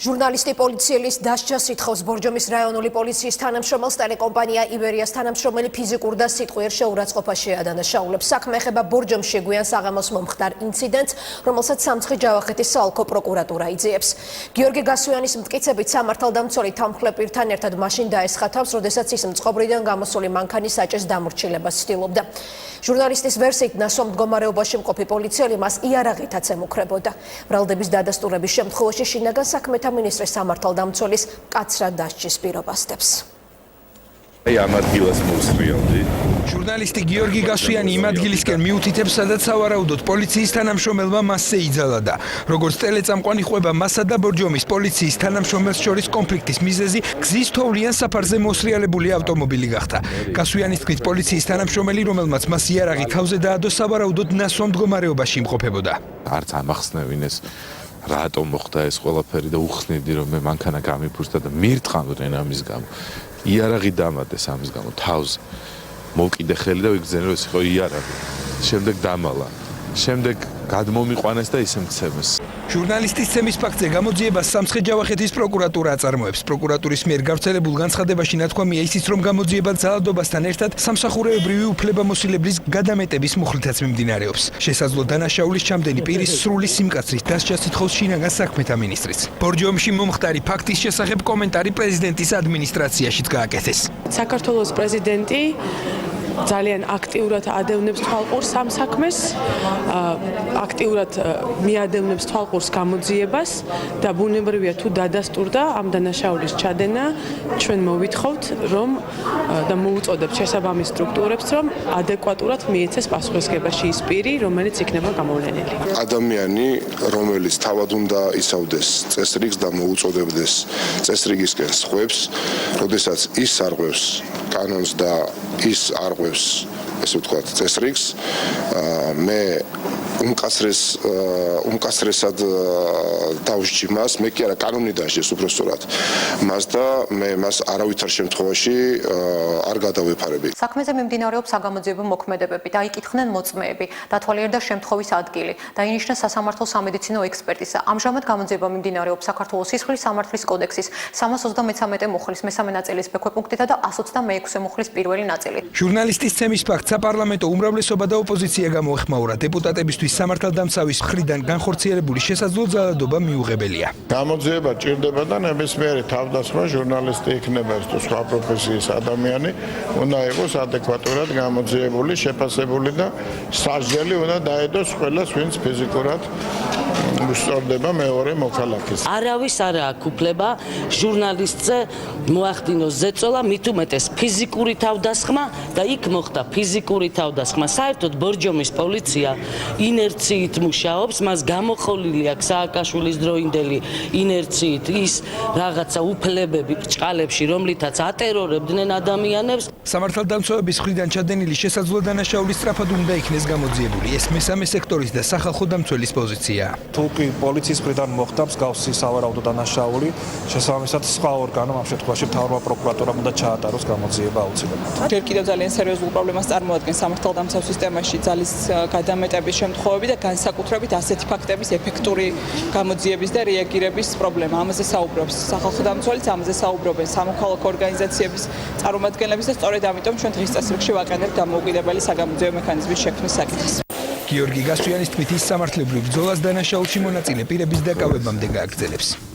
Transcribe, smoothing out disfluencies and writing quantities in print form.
ჟურნალისტი პოლიციელის დასჯას ითხოვს ბორჯომის რაიონული პოლიციის თანამშრომელს ტელეკომპანია იბერიას თანამშრომელი ფიზიკურ და სიტყვიერ შეურაცხყოფას შეადანაშაულებს. საქმე ეხება ბორჯომში გვიან საღამოს მომხდარ ინციდენტს, რომელსაც სამცხე-ჯავახეთის საოლქო პროკურატურა იძიებს. გიორგი გასვიანის მტკიცებით სამართალდამცველი თანმხლეპირთან ერთად მაშინ დაესხა თავს, როდესაც ის მწყობრიდან გამოსული მანქანის საჭეს დამორჩილებას ცდილობდა. ჟურნალისტის ვერსიით ნასვამ მდგომარეობაში მყოფი პოლიციელი მას იარაღითაც ემუქრებოდა. ბრალდების დადასტურების შემთხვევაში შინაგან საქმეთა მინისტრის სამართალდამცველის მკაცრად დასჯის პირობას დებს. ამ ადგილას მოვსმიოდი. ჟურნალისტი გიორგი გასვიანი იმ ადგილისკენ მიუთითებს, სადაც სავარაუდოდ პოლიციის თანამშრომელმა მასზე იძალა და როგორც ტელეწამყვანი ყვება მასა და ბორჯომის პოლიციის თანამშრომელს შორის კონფლიქტის მიზეზი გზის თოვლიან საფარზე მოსრიალებული ავტომობილი გახდა. გასვიანის თქმით, პოლიციის თანამშრომელი, რომელმაც მას იარაღი თავზე დაადო, სავარაუდოდ ნასვამ მდგომარეობაში იმყოფებოდა. არც ამახსნევინეს რატომ მოხდა ეს ყველაფერი და უხსნიდი რომ მე მანქანა გამიფურსდა და მირტყამდნენ ამის გამო. იარაღი დამატეს ამის გამო თავზე. მოვკიდე ხელი და ვიგრძენე რომ ეს იყო იარაღი. შემდეგ დამალა. შემდეგ გადმომიყვანეს და ისე მცემეს. ჟურნალისტის ცემის ფაქტზე გამოძიებას სამცხე-ჯავახეთის პროკურატურა აწარმოებს. პროკურატურის მიერ გავრცელებულ განცხადებაში ნათქვამია ისიც, რომ გამოძიება ძალადობასთან ერთად სამსახურეობრივი უფლებამოსილების გადამეტების მუხლითაც მიმდინარეობს. შესაძლო დანაშაულის ჩამდენი პირის სრული სიმკაცრის დასჯას ითხოვს შინაგან საქმეთა მინისტრიც. ბორჯომში მომხდარი ფაქტის შესახებ კომენტარი პრეზიდენტის ადმინისტრაციაშიც გააკეთეს. საქართველოს პრეზიდენტი ძალიან აქტიურად ადევნებს თვალყურს ამ საქმეს, აქტიურად მიადევნებს თვალყურს გამოძიებას და ბუნებრივია თუ დადასტურდა ამ დანაშაულის ჩადენა, ჩვენ მოვითხოვთ რომ და მოუწოდებთ შესაბამის სტრუქტურებს, რომ ადეკვატურად მიეცეს პასუხისგებაში ის პირი, რომელიც იქნება გამოვლენილი. ადამიანი, რომელიც თავად უნდა ისავდეს წესრიგს და მოუწოდებდეს წესრიგისკენ სხვებს, როდესაც ის არღვევს კანონს და ის არღვევს ესე ვთქვათ წესრიგს, მე უმკაცრესად დავსჯი მას, მე კი არა კანონი დასჯეს უბრალოდ მას და მე მას არავითარ შემთხვევაში არ გადავეფარები. საქმეზე მიმდინარეობს საგამოძიებო მოქმედებები, დაიკითხნენ მოწმეები, დათვალიერდა შემთხვევის ადგილი, დაინიშნა სასამართლო სამედიცინო ექსპერტიზა. ამჟამად გამოძიება მიმდინარეობს საქართველოს სისხლის სამართლის კოდექსის 333 მუხლის მესამე ნაწილის ბექვეპუნქტითა და 126 მუხლის პირველი ნაწილი. ჟურნალისტის ცემის ფაქტს საპარლამენტო უმრავლესობა და ოპოზიცია გამოეხმაურა. დეპუტატებისთვის სამართალდამცავის მხრიდან განხორციელებული შესაძლო ძალადობა მიუღებელია. გამოძიება ჭირდება და ნებისმიერი თავდასხმა ჟურნალისტი იქნება ეს თუ სხვა პროფესიის ადამიანი, უნდა იყოს ადეკვატურად გამოძიებული, შეფასებული და სასჯელი უნდა დაედოს ყველას, ვინც ფიზიკურად უსწორდება მეორე მოქალაქეს. არავის არ აქვს უფლება ჟურნალისტზე მოახდინოს ზეწოლა, მით უმეტეს ფიზიკური თავდასხმა და იქ მოხდა ფიზიკური თავდასხმა. საერთოდ ბორჯომის პოლიცია ინერციით მუშაობს, მას გამოყოლილი აქვს სააკაშვილის დროინდელი ინერციით ის რაღაცა უფლებები ბრჭყალებში, რომლითაც ატერორებდნენ ადამიანებს. სამართალდამცავების მხრიდან ჩადენილი შესაძლო დანაშაულის სწრაფად უნდა იქნეს გამოძიებული. ეს მესამე სექტორის და სახალხო დამცველის პოზიციაა. თუ კი პოლიციის მხრიდან მოხდა მსგავსი სავარაუდო დანაშაული, შესაბამისად სხვა ორგანომ ამ შემთხვევაში მთავრობა პროკურატურამ უნდა ჩაატაროს გამოძიება აუცილებლად. ჯერ კიდევ ძალიან სერიოზულ პრობლემას წარმოადგენს სამართალდამცავ სისტემაში ძალის გადამეტების შემთხვევები და განსაკუთრებით ასეთი ფაქტების ეფექტური გამოძიების და რეაგირების პრობლემა. ამაზე საუბრობს სახალხო დამცველიც, ამაზე საუბრობენ სამოქალაქო ორგანიზაციების წარმომადგენლები და სწორედ ამიტომ ჩვენ დღის წესრიგში ვაყენებთ დამოუკიდებელი საგამოძიებო მექანიზმის შექმნის საკითხს. გიორგი გასვიანის თქმით, ის სამართლებრივ ბრძოლას დანაშაულში მონაწილე პირების დაკავებამდე გააგრძელებს.